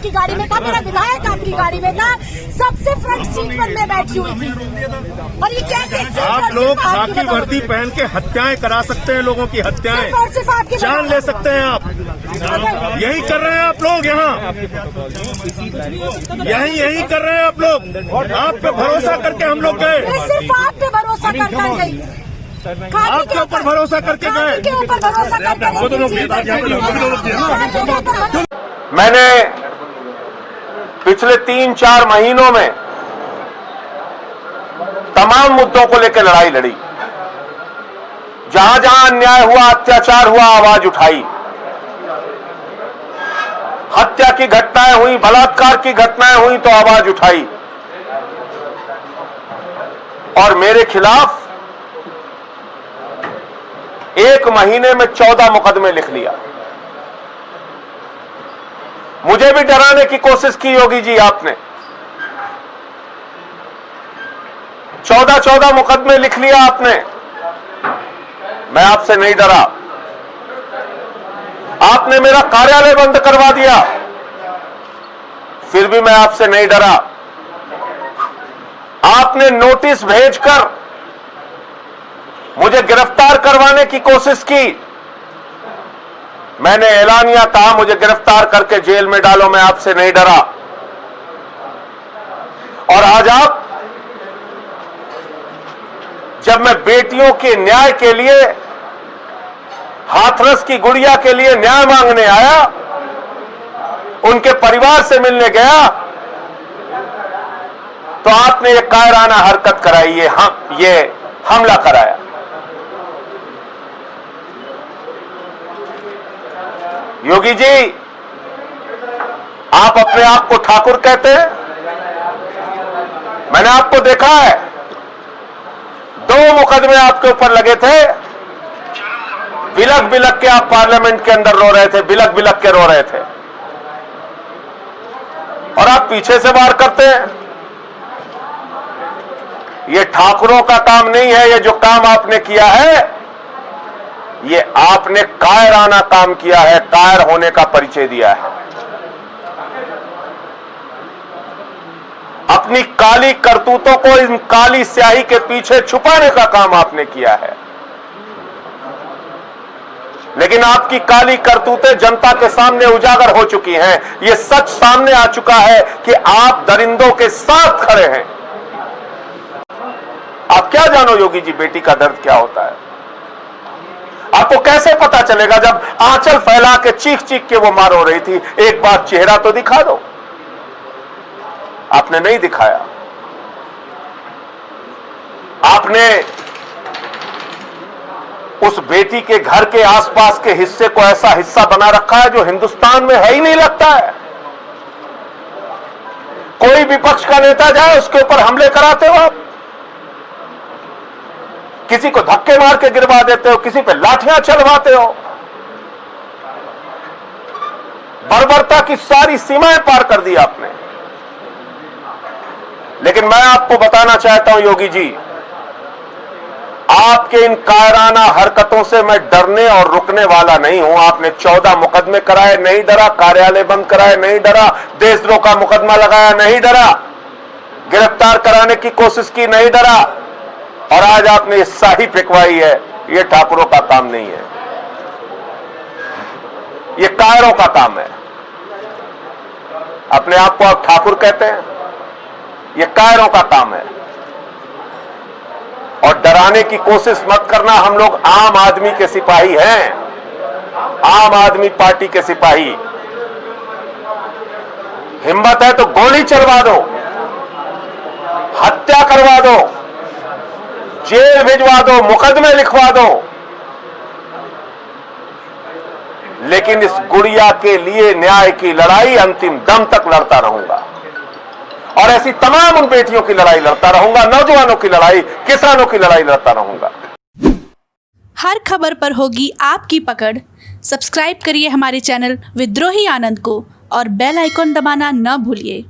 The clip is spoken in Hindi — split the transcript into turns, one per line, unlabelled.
आपकी गाड़ी में था, मेरा विधायक आपकी गाड़ी में था, सबसे फ्रंट सीट पर मैं बैठी हुई थी। और ये कैसे
आप लोग खाकी वर्दी पहन के हत्याएं करा सकते हैं, लोगों की हत्याएं, जान ले सकते हैं आप। यही कर रहे हैं आप लोग यहाँ, यही कर रहे हैं आप लोग। आप पे भरोसा करके हम लोग गए,
सिर्फ आप पे भरोसा करता गई,
आपके ऊपर भरोसा करके गए।
मैंने पिछले 3-4 महीनों में तमाम मुद्दों को लेकर लड़ाई लड़ी। जहां जहां अन्याय हुआ, अत्याचार हुआ, आवाज उठाई। हत्या की घटनाएं हुई, बलात्कार की घटनाएं हुई तो आवाज उठाई। और मेरे खिलाफ 1 महीने में 14 मुकदमे लिख लिया। मुझे भी डराने की कोशिश की योगी जी आपने। 14 मुकदमे लिख लिया आपने। मैं आपसे नहीं डरा। आपने मेरा कार्यालय बंद करवा दिया, फिर भी मैं आपसे नहीं डरा। आपने नोटिस भेजकर मुझे गिरफ्तार करवाने की कोशिश की। मैंने ऐलानिया कहा मुझे गिरफ्तार करके जेल में डालो, मैं आपसे नहीं डरा। और आज आप, जब मैं बेटियों के न्याय के लिए, हाथरस की गुड़िया के लिए न्याय मांगने आया, उनके परिवार से मिलने गया, तो आपने ये कायराना हरकत कराई, ये हमला कराया। योगी जी, आप अपने आप को ठाकुर कहते हैं। मैंने आपको देखा है, 2 मुकदमे आपके ऊपर लगे थे। बिलक बिलक के आप पार्लियामेंट के अंदर रो रहे थे, बिलक बिलक के रो रहे थे। और आप पीछे से वार करते हैं। ये ठाकुरों का काम नहीं है। ये जो काम आपने किया है, ये आपने कायराना काम किया है, कायर होने का परिचय दिया है। अपनी काली करतूतों को इन काली स्याही के पीछे छुपाने का काम आपने किया है। लेकिन आपकी काली करतूतें जनता के सामने उजागर हो चुकी हैं। यह सच सामने आ चुका है कि आप दरिंदों के साथ खड़े हैं। आप क्या जानो योगी जी, बेटी का दर्द क्या होता है? आपको कैसे पता चलेगा जब आंचल फैला के चीख चीख के वो मार हो रही थी? एक बार चेहरा तो दिखा दो। आपने नहीं दिखाया। आपने उस बेटी के घर के आसपास के हिस्से को ऐसा हिस्सा बना रखा है जो हिंदुस्तान में है ही नहीं लगता है। कोई विपक्ष का नेता जाए, उसके ऊपर हमले कराते हो आप। किसी को धक्के मार के गिरवा देते हो, किसी पे लाठियां चलवाते हो। बर्बरता की सारी सीमाएं पार कर दी आपने। लेकिन मैं आपको बताना चाहता हूं योगी जी, आपके इन कायराना हरकतों से मैं डरने और रुकने वाला नहीं हूं। आपने 14 मुकदमे कराए, नहीं डरा। कार्यालय बंद कराए, नहीं डरा। देशद्रोह का मुकदमा लगाया, नहीं डरा। गिरफ्तार कराने की कोशिश की, नहीं डरा। और आज आपने ये स्याही फेंकवाई है। ये ठाकुरों का काम नहीं है, ये कायरों का काम है। अपने आप को आप ठाकुर कहते हैं, ये कायरों का काम है। और डराने की कोशिश मत करना। हम लोग आम आदमी के सिपाही हैं, आम आदमी पार्टी के सिपाही। हिम्मत है तो गोली चलवा दो, हत्या करवा दो, जेल भिजवा दो, मुकदमे लिखवा दो। लेकिन इस गुड़िया के लिए न्याय की लड़ाई अंतिम दम तक लड़ता रहूंगा। और ऐसी तमाम उन बेटियों की लड़ाई लड़ता रहूंगा, नौजवानों की लड़ाई, किसानों की लड़ाई लड़ता रहूंगा।
हर खबर पर होगी आपकी पकड़। सब्सक्राइब करिए हमारे चैनल विद्रोही आनंद को और बेल आइकॉन दबाना न भूलिए।